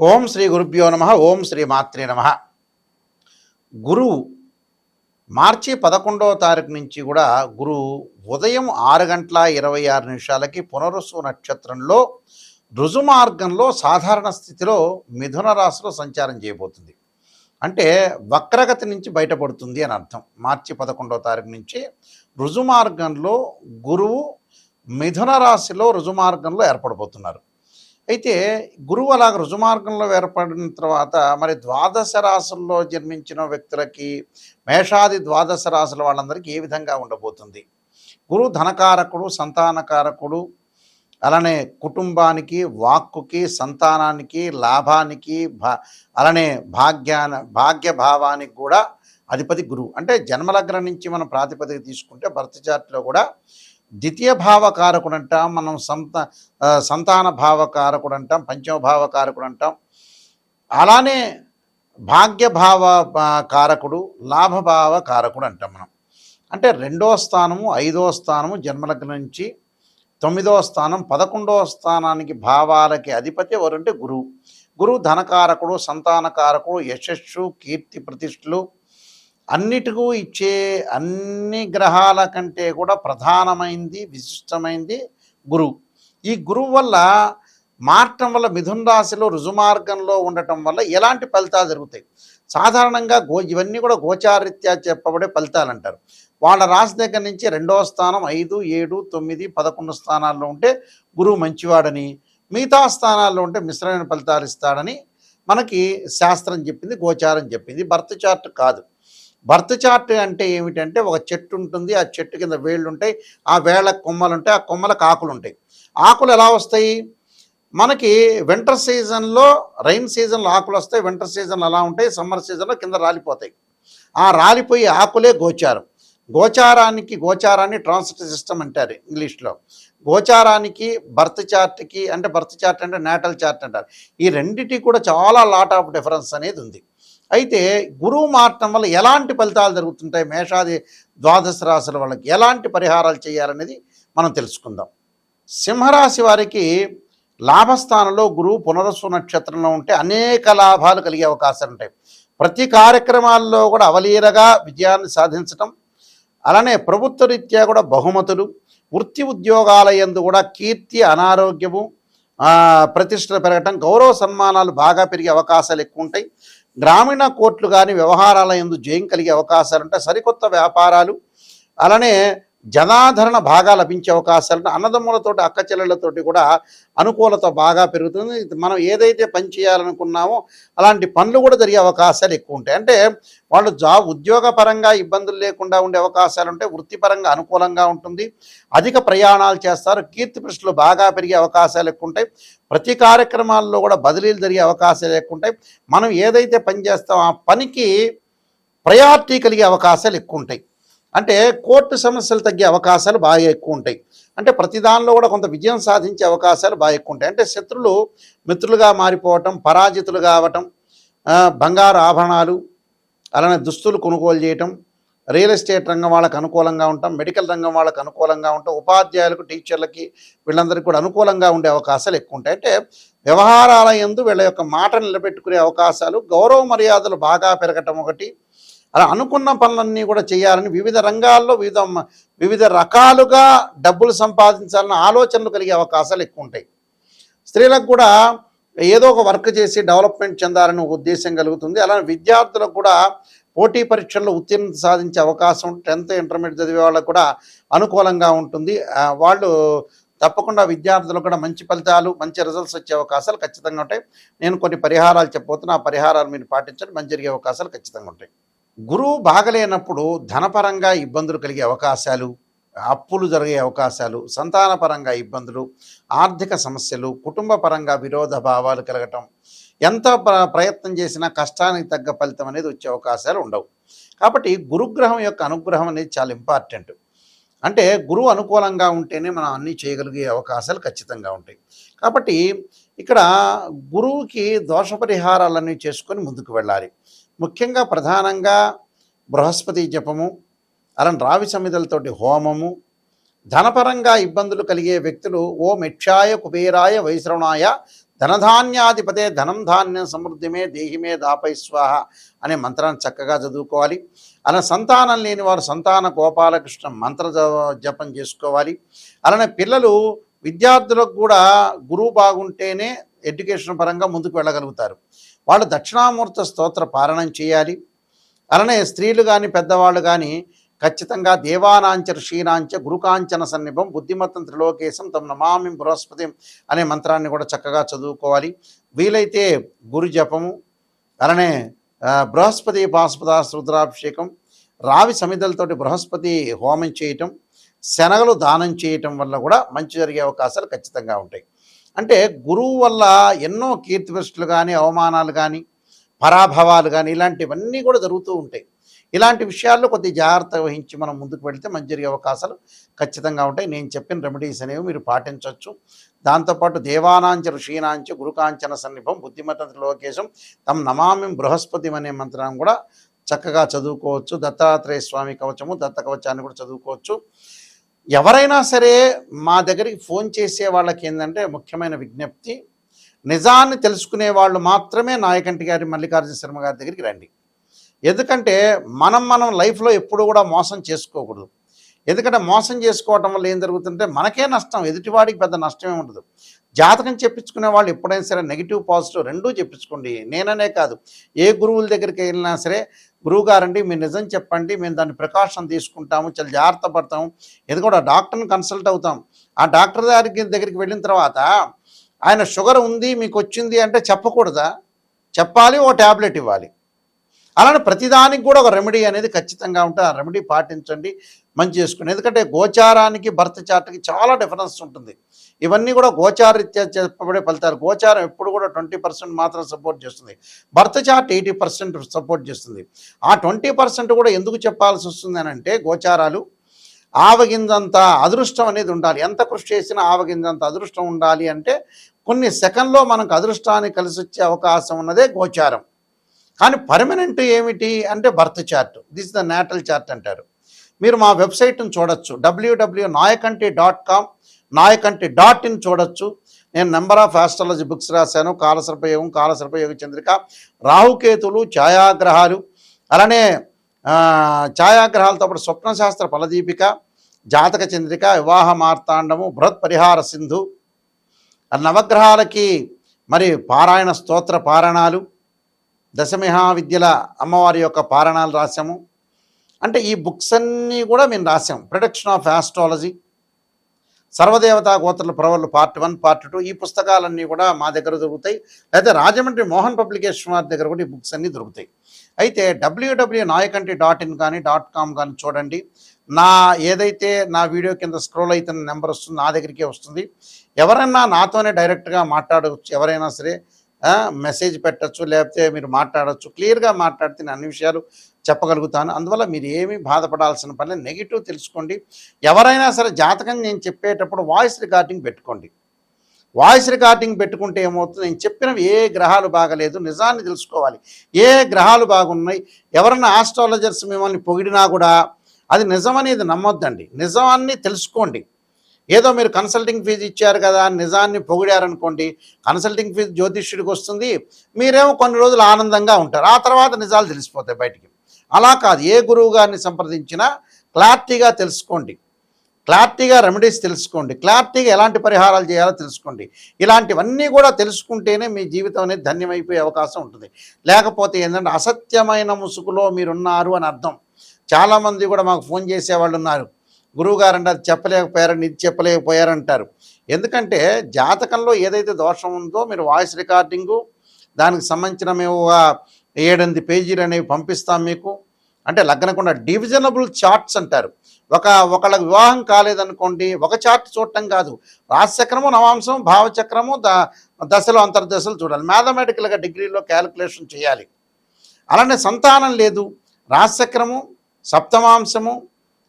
ఓం శ్రీ గురుభ్యో నమ. ఓం శ్రీ మాత్రే నమ. గురువు మార్చి 11వ తారీఖు నుంచి కూడా గురువు ఉదయం 6:26 పునరుసు నక్షత్రంలో రుజుమార్గంలో సాధారణ స్థితిలో మిథున రాశిలో సంచారం చేయబోతుంది. అంటే వక్రగతి నుంచి బయటపడుతుంది అని అర్థం. మార్చి 11వ తారీఖు నుంచి రుజుమార్గంలో గురువు మిథున రాశిలో రుజుమార్గంలో ఏర్పడబోతున్నారు. అయితే గురువు అలాగ రుజుమార్గంలో ఏర్పడిన తర్వాత మరి ద్వాదశ రాశుల్లో జన్మించిన వ్యక్తులకి, మేషాది ద్వాదశ రాశుల వాళ్ళందరికీ ఏ విధంగా ఉండబోతుంది? గురువు ధనకారకుడు, సంతానకారకుడు, అలానే కుటుంబానికి, వాక్కుకి, సంతానానికి, లాభానికి, అలానే భాగ్యభావానికి కూడా అధిపతి గురువు. అంటే జన్మలగ్నం నుంచి మనం ప్రాతిపదిక తీసుకుంటే బర్త్ చార్ట్లో కూడా ద్వితీయ భావకారకుడు అంటాం, మనం సంతాన భావకారకుడు అంటాం, పంచమ భావకారకుడు అంటాం. అలానే భాగ్యభావ కారకుడు, లాభభావ కారకుడు అంటాం మనం. అంటే 2వ స్థానము, 5వ స్థానము జన్మలగ్నం నుంచి 9వ స్థానం, 11వ స్థానానికి భావాలకి అధిపతి ఎవరంటే గురువు. గురువు ధనకారకుడు, సంతానకారకుడు, యశస్సు, కీర్తి ప్రతిష్టలు అన్నిటికూ ఇచ్చే అన్ని గ్రహాల కంటే కూడా ప్రధానమైంది, విశిష్టమైంది గురువు. ఈ గురువు వల్ల మారటం వల్ల మిథున రాశిలో రుజుమార్గంలో ఉండటం వల్ల ఎలాంటి ఫలితాలు జరుగుతాయి? సాధారణంగా ఇవన్నీ కూడా గోచారీత్యా చెప్పబడే ఫలితాలు అంటారు. వాళ్ళ రాశి దగ్గర నుంచి 2వ స్థానం, 5, 7, 9, 11 స్థానాల్లో ఉంటే గురువు మంచివాడని, మిగతా స్థానాల్లో ఉంటే మిశ్రమైన ఫలితాలు ఇస్తాడని మనకి శాస్త్రం చెప్పింది, గోచారం చెప్పింది. బర్త్ చార్ట్ కాదు. బర్త్ చార్ట్ అంటే ఏమిటంటే ఒక చెట్టు ఉంటుంది, ఆ చెట్టు కింద వేళ్ళు ఉంటాయి, ఆ వేళ్ళకు కొమ్మలు ఉంటాయి, ఆ కొమ్మలకు ఆకులు ఉంటాయి. ఆకులు ఎలా వస్తాయి? మనకి వింటర్ సీజన్లో, రైన్ సీజన్లో ఆకులు వస్తాయి, వింటర్ సీజన్లో అలా ఉంటాయి, సమ్మర్ సీజన్లో కింద రాలిపోతాయి. ఆ రాలిపోయి ఆకులే గోచారం. గోచారాన్ని ట్రాన్సిట్ సిస్టమ్ అంటారు ఇంగ్లీష్లో. గోచారానికి బర్త్ చార్ట్కి, అంటే బర్త్ చార్ట్ అంటే నేటల్ చార్ట్ అంటారు. ఈ రెండిటి కూడా చాలా లాట్ ఆఫ్ డిఫరెన్స్ అనేది ఉంది. అయితే గురువు మారటం వల్ల ఎలాంటి ఫలితాలు జరుగుతుంటాయి, మేషాది ద్వాదశ రాశుల వాళ్ళకి ఎలాంటి పరిహారాలు చేయాలనేది మనం తెలుసుకుందాం. సింహరాశి వారికి లాభస్థానంలో గురువు పునరుసు నక్షత్రంలో ఉంటే అనేక లాభాలు కలిగే అవకాశాలు ఉంటాయి. ప్రతి కార్యక్రమాల్లో కూడా అవలీలగా విజయాన్ని సాధించటం, అలానే ప్రభుత్వ రీత్యా కూడా బహుమతులు, వృత్తి ఉద్యోగాల యందు కూడా కీర్తి, అనారోగ్యము, ప్రతిష్టలు పెరగటం, గౌరవ సన్మానాలు బాగా పెరిగే అవకాశాలు ఎక్కువ ఉంటాయి. గ్రామీణ కోర్టులు కానీ వ్యవహారాల యందు జయం కలిగే అవకాశాలు ఉంటాయి. సరికొత్త వ్యాపారాలు, అలానే జనాదరణ బాగా లభించే అవకాశాలు, అన్నదమ్ములతోటి, అక్క చెల్లెళ్ళతోటి కూడా అనుకూలత బాగా పెరుగుతుంది. మనం ఏదైతే పని చేయాలనుకున్నామో అలాంటి పనులు కూడా జరిగే అవకాశాలు ఎక్కువ ఉంటాయి. అంటే వాళ్ళు ఉద్యోగపరంగా ఇబ్బందులు లేకుండా ఉండే అవకాశాలు ఉంటాయి. వృత్తిపరంగా అనుకూలంగా ఉంటుంది. అధిక ప్రయాణాలు చేస్తారు. కీర్తి ప్రతిష్టలు బాగా పెరిగే అవకాశాలు ఎక్కువ ఉంటాయి. ప్రతి కార్యక్రమాల్లో కూడా బదిలీలు జరిగే అవకాశాలు ఎక్కువ ఉంటాయి. మనం ఏదైతే పని చేస్తామో ఆ పనికి ప్రయారిటీ కలిగే అవకాశాలు ఎక్కువ ఉంటాయి. అంటే కోర్టు సమస్యలు తగ్గే అవకాశాలు బాగా ఎక్కువ ఉంటాయి. అంటే ప్రతి దానిలో కూడా కొంత విజయం సాధించే అవకాశాలు బాగా ఎక్కువ ఉంటాయి. అంటే శత్రులు మిత్రులుగా మారిపోవటం, పరాజితులు కావటం, బంగారు ఆభరణాలు, అలానే దుస్తులు కొనుగోలు చేయటం, రియల్ ఎస్టేట్ రంగం వాళ్ళకి అనుకూలంగా ఉంటాం, మెడికల్ రంగం వాళ్ళకి అనుకూలంగా ఉంటాం, ఉపాధ్యాయులకు, టీచర్లకి వీళ్ళందరికీ కూడా అనుకూలంగా ఉండే అవకాశాలు ఎక్కువ ఉంటాయి. అంటే వ్యవహారాల యందు వీళ్ళ యొక్క మాట నిలబెట్టుకునే అవకాశాలు, గౌరవ మర్యాదలు బాగా పెరగటం ఒకటి. అలా అనుకున్న పనులన్నీ కూడా చేయాలని, వివిధ రంగాల్లో వివిధ రకాలుగా డబ్బులు సంపాదించాలన్న ఆలోచనలు కలిగే అవకాశాలు ఎక్కువ ఉంటాయి. స్త్రీలకు కూడా ఏదో ఒక వర్క్ చేసి డెవలప్మెంట్ చెందాలని ఉద్దేశం కలుగుతుంది. అలానే విద్యార్థులకు కూడా పోటీ పరీక్షల్లో ఉత్తీర్ణత సాధించే అవకాశం, 10th ఇంటర్మీడియట్ చదివే వాళ్ళకు కూడా అనుకూలంగా ఉంటుంది. వాళ్ళు తప్పకుండా విద్యార్థులకు కూడా మంచి ఫలితాలు, మంచి రిజల్ట్స్ వచ్చే అవకాశాలు ఖచ్చితంగా ఉంటాయి. నేను కొన్ని పరిహారాలు చెప్పబోతున్నా, ఆ పరిహారాలు మీరు పాటించండి, మంచి జరిగే అవకాశాలు ఖచ్చితంగా ఉంటాయి. గురువు బాగలేనప్పుడు ధనపరంగా ఇబ్బందులు కలిగే అవకాశాలు, అప్పులు జరిగే అవకాశాలు, సంతానపరంగా ఇబ్బందులు, ఆర్థిక సమస్యలు, కుటుంబ పరంగా విరోధ భావాలు కలగటం, ఎంత ప్రయత్నం చేసినా కష్టానికి తగ్గ ఫలితం అనేది వచ్చే అవకాశాలు ఉండవు. కాబట్టి గురుగ్రహం యొక్క అనుగ్రహం అనేది చాలా ఇంపార్టెంట్. అంటే గురువు అనుకూలంగా ఉంటేనే మనం అన్నీ చేయగలిగే అవకాశాలు ఖచ్చితంగా ఉంటాయి. కాబట్టి ఇక్కడ గురువుకి దోష పరిహారాలన్నీ చేసుకొని ముందుకు వెళ్ళాలి. ముఖ్యంగా ప్రధానంగా బృహస్పతి జపము, అలానే రావి సమిధలతోటి హోమము, ధనపరంగా ఇబ్బందులు కలిగే వ్యక్తులు ఓం యక్షాయ కుబేరాయ వైశ్రవణాయ ధనధాన్యాధిపతే ధనం ధాన్యం సమృద్ధిమే దేహిమే దాపై స్వాహ అనే మంత్రాన్ని చక్కగా చదువుకోవాలి. అలా సంతానం లేని వారు సంతాన గోపాలకృష్ణ మంత్ర జపం చేసుకోవాలి. అలానే పిల్లలు విద్యార్థులకు కూడా గురువు బాగుంటేనే ఎడ్యుకేషన్ పరంగా ముందుకు వెళ్ళగలుగుతారు. వాళ్ళు దక్షిణామూర్త స్తోత్ర పారాయణం చేయాలి. అలానే స్త్రీలు కానీ పెద్దవాళ్ళు కానీ ఖచ్చితంగా దేవానాంచ ఋషీనాంచ గురుకాంచన సన్నిభం బుద్ధిమత్తం త్రిలోకేశం తమ నమామి బృహస్పతి అనే మంత్రాన్ని కూడా చక్కగా చదువుకోవాలి. వీలైతే గురు జపము, అలానే బృహస్పతి పాశుపదాస్త్ర రుద్రాభిషేకం, రావి సమిధలతోటి బృహస్పతి హోమం చేయటం, శనగలు దానం చేయటం వల్ల కూడా మంచి జరిగే అవకాశాలు ఖచ్చితంగా ఉంటాయి. అంటే గురువు వల్ల ఎన్నో కీర్తిప్రతిష్టలు కానీ అవమానాలు కానీ పరాభవాలు కానీ ఇలాంటివన్నీ కూడా జరుగుతూ ఉంటాయి. ఇలాంటి విషయాల్లో కొద్ది జాగ్రత్త వహించి మనం ముందుకు వెళితే మంచి జరిగే అవకాశాలు ఖచ్చితంగా ఉంటాయి. నేను చెప్పిన రెమెడీస్ అనేవి మీరు పాటించవచ్చు. దాంతోపాటు దేవానాంచ ఋషీనాంచ గురుకాంచన సన్నిభం బుద్ధిమత్త త్రిలోకేశం తమ నమామి బృహస్పతి అనే మంత్రాన్ని కూడా చక్కగా చదువుకోవచ్చు. దత్తాత్రేయ స్వామి కవచము దత్త కవచాన్ని కూడా చదువుకోవచ్చు. ఎవరైనా సరే మా దగ్గరికి ఫోన్ చేసే వాళ్ళకి ఏంటంటే ముఖ్యమైన విజ్ఞప్తి, నిజాన్ని తెలుసుకునే వాళ్ళు మాత్రమే నాయకంటి గారి మల్లికార్జున శర్మ గారి దగ్గరికి రండి. ఎందుకంటే మనం లైఫ్లో ఎప్పుడు కూడా మోసం చేసుకోకూడదు. ఎందుకంటే మోసం చేసుకోవటం వల్ల ఏం జరుగుతుంటే మనకే నష్టం, ఎదుటివాడికి పెద్ద నష్టమే ఉండదు. జాతకం చెప్పించుకునే వాళ్ళు ఎప్పుడైనా సరే నెగిటివ్ పాజిటివ్ రెండూ చెప్పించుకోండి. నేననే కాదు, ఏ గురువుల దగ్గరికి వెళ్ళినా సరే, గురువు గారండి మీరు నిజం చెప్పండి, మేము దాన్ని ప్రికాషన్ తీసుకుంటాము, చాలా జాగ్రత్త పడతాము. ఎందుకంటే డాక్టర్ని కన్సల్ట్ అవుతాం. ఆ డాక్టర్ దగ్గరికి వెళ్ళిన తర్వాత ఆయన షుగర్ ఉంది మీకు వచ్చింది అంటే చెప్పకూడదా? చెప్పాలి, ఓ ట్యాబ్లెట్ ఇవ్వాలి. అలానే ప్రతిదానికి కూడా ఒక రెమెడీ అనేది ఖచ్చితంగా ఉంటే ఆ రెమెడీ పాటించండి, మంచి చేసుకోండి. ఎందుకంటే గోచారానికి బర్త్ చార్ట్కి చాలా డిఫరెన్స్ ఉంటుంది. ఇవన్నీ కూడా గోచారీత్యా చెప్పబడే ఫలితాలు. గోచారం ఎప్పుడు కూడా 20% మాత్రం సపోర్ట్ చేస్తుంది, బర్త్ చార్ట్ 80% సపోర్ట్ చేస్తుంది. ఆ 20% కూడా ఎందుకు చెప్పాల్సి వస్తుంది అని అంటే, గోచారాలు ఆవగింజంత అదృష్టం అనేది ఉండాలి. ఎంత కృషి చేసినా ఆవగింజంత అదృష్టం ఉండాలి అంటే కొన్ని సెకండ్లో మనకు అదృష్టాన్ని కలిసి వచ్చే అవకాశం ఉన్నదే గోచారం. కానీ పర్మనెంట్ ఏమిటి అంటే birth chart, this the natal chart అంటారు. మీరు మా వెబ్సైట్ని చూడొచ్చు, www.nayakanti.com, nayakanti.in చూడొచ్చు. నేను నెంబర్ ఆఫ్ ఆస్ట్రాలజీ బుక్స్ రాశాను. కాలసర్పయోగం, కాలసర్పయోగ చంద్రిక, రాహుకేతులు, ఛాయాగ్రహాలు, అలానే ఛాయాగ్రహాలతో పాటు స్వప్నశాస్త్ర ఫలదీపిక, జాతక చంద్రిక, వివాహ మార్తాండము, బృహత్ పరిహార సింధు, నవగ్రహాలకి మరి పారాయణ స్తోత్ర పారాయణాలు, దశమహావిద్యల అమ్మవారి యొక్క పారాయణాలు రాశాము. అంటే ఈ బుక్స్ అన్నీ కూడా మేము రాసాం. ప్రొడక్షన్ ఆఫ్ ఆస్ట్రాలజీ, సర్వదేవతా గోత్రుల ప్రవర్లు పార్ట్ 1 పార్ట్ 2 ఈ పుస్తకాలన్నీ కూడా మా దగ్గర దొరుకుతాయి. అయితే రాజమండ్రి మోహన్ పబ్లికేషన్ వారి దగ్గర కూడా ఈ బుక్స్ అన్నీ దొరుకుతాయి. అయితే www.nayakanti.in కానీ .com కానీ చూడండి. ఏదైతే నా వీడియో కింద స్క్రోల్ అవుతున్న నెంబర్ వస్తుంది, నా దగ్గరికే వస్తుంది. ఎవరైనా నాతోనే డైరెక్ట్గా మాట్లాడవచ్చు. ఎవరైనా సరే మెసేజ్ పెట్టచ్చు, లేకపోతే మీరు మాట్లాడచ్చు. క్లియర్గా మాట్లాడితే నేను అన్ని విషయాలు చెప్పగలుగుతాను. అందువల్ల మీరు ఏమీ బాధపడాల్సిన పని, నెగిటివ్ తెలుసుకోండి. ఎవరైనా సరే జాతకం నేను చెప్పేటప్పుడు వాయిస్ రికార్డింగ్ పెట్టుకోండి. వాయిస్ రికార్డింగ్ పెట్టుకుంటే ఏమవుతుంది, నేను చెప్పినవి ఏ గ్రహాలు బాగలేదు, నిజాన్ని తెలుసుకోవాలి. ఏ గ్రహాలు బాగున్నాయి, ఎవరన్నా ఆస్ట్రాలజర్స్ మిమ్మల్ని పొగిడినా కూడా అది నిజమనేది నమ్మొద్దండి. నిజాన్ని తెలుసుకోండి. ఏదో మీరు కన్సల్టింగ్ ఫీజు ఇచ్చారు కదా అని నిజాన్ని పొగిడారనుకోండి, కన్సల్టింగ్ ఫీజు జ్యోతిష్యుడికి వస్తుంది, మీరేమో కొన్ని రోజులు ఆనందంగా ఉంటారు, ఆ తర్వాత నిజాలు తెలిసిపోతాయి బయటికి. అలా కాదు, ఏ గురువు గారిని సంప్రదించినా క్లారిటీగా తెలుసుకోండి, క్లారిటీగా రెమెడీస్ తెలుసుకోండి, క్లారిటీగా ఎలాంటి పరిహారాలు చేయాలో తెలుసుకోండి. ఇలాంటివన్నీ కూడా తెలుసుకుంటేనే మీ జీవితం అనేది ధన్యమైపోయే అవకాశం ఉంటుంది. లేకపోతే ఏంటంటే అసత్యమైన ముసుగులో మీరున్నారు అని అర్థం. చాలామంది కూడా మాకు ఫోన్ చేసేవాళ్ళు ఉన్నారు, గురువుగారు అంటే అది చెప్పలేకపోయారని ఇది చెప్పలేకపోయారంటారు. ఎందుకంటే జాతకంలో ఏదైతే దోషం ఉందో మీరు వాయిస్ రికార్డింగు, దానికి సంబంధించిన మేము 7-8 పేజీలు అనేవి పంపిస్తాం మీకు. అంటే లగ్నకుండ డివిజనబుల్ చార్ట్స్ అంటారు. ఒకళ్ళకి వివాహం కాలేదనుకోండి, ఒక చార్ట్ చూడటం కాదు, రాశిచక్రము, నవాంశం, భావచక్రము, దశలు అంతర్దశలు చూడాలి. మ్యాథమెటికల్గా డిగ్రీలో క్యాలిక్యులేషన్ చేయాలి. అలానే సంతానం లేదు, రాశిచక్రము, సప్తమాంశము,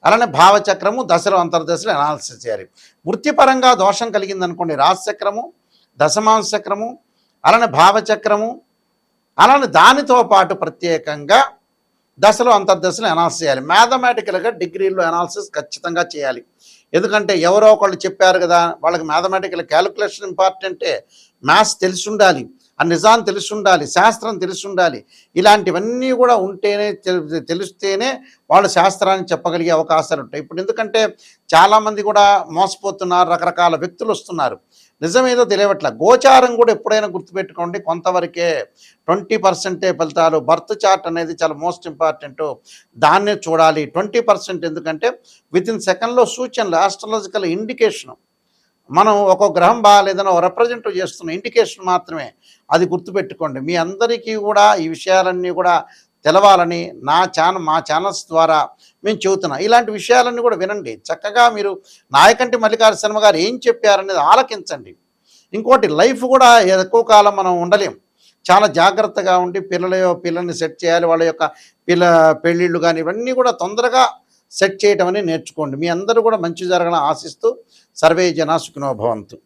అలానే భావచక్రము, దశలు అంతర్దశలు అనాలిసిస్ చేయాలి. వృత్తిపరంగా దోషం కలిగిందనుకోండి, రాశిచక్రము, దశమాంశ చక్రము, అలానే భావచక్రము, అలానే దానితో పాటు ప్రత్యేకంగా దశలు అంతర్దశలు అనాలిసిస్ చేయాలి. మ్యాథమెటికల్గా డిగ్రీలో అనాలిసిస్ ఖచ్చితంగా చేయాలి. ఎందుకంటే ఎవరో ఒకళ్ళు చెప్పారు కదా, వాళ్ళకి మ్యాథమెటికల్ క్యాలిక్యులేషన్ ఇంపార్టెంటే, మ్యాథ్స్ తెలిసి ఉండాలి, ఆ నిజాన్ని తెలిసి ఉండాలి, శాస్త్రం తెలిసి ఉండాలి. ఇలాంటివన్నీ కూడా ఉంటేనే తెలిస్తేనే వాళ్ళు శాస్త్రాన్ని చెప్పగలిగే అవకాశాలు ఉంటాయి. ఇప్పుడు ఎందుకంటే చాలామంది కూడా మోసపోతున్నారు, రకరకాల వ్యక్తులు వస్తున్నారు, నిజమేదో తెలియవట్ల. గోచారం కూడా ఎప్పుడైనా గుర్తుపెట్టుకోండి, కొంతవరకే 20% ఫలితాలు. బర్త్ చార్ట్ అనేది చాలా మోస్ట్ ఇంపార్టెంట్, దాన్నే చూడాలి. 20% ఎందుకంటే వితిన్ సెకండ్లో సూచనలు, ఆస్ట్రాలజికల్ ఇండికేషను. మనం ఒక గ్రహం బాగాలేదని ఒక రిప్రజెంట్ చేస్తున్న ఇండికేషన్ మాత్రమే, అది గుర్తుపెట్టుకోండి. మీ అందరికీ కూడా ఈ విషయాలన్నీ కూడా తెలవాలని మా ఛానల్స్ ద్వారా మేము చెబుతున్నాం. ఇలాంటి విషయాలన్నీ కూడా వినండి చక్కగా. మీరు నాయకంటి మల్లికార్జున శర్మ గారు ఏం చెప్పారనేది ఆలకించండి. ఇంకోటి, లైఫ్ కూడా ఎక్కువ కాలం మనం ఉండలేం, చాలా జాగ్రత్తగా ఉండి పిల్లల్ని సెట్ చేయాలి. వాళ్ళ యొక్క పెళ్ళిళ్ళు కానీ ఇవన్నీ కూడా తొందరగా సెట్ చేయటం అనేది నేర్చుకోండి. మీ అందరూ కూడా మంచి జరగాలని ఆశిస్తూ, సర్వే జనా సుఖినో భవంతు.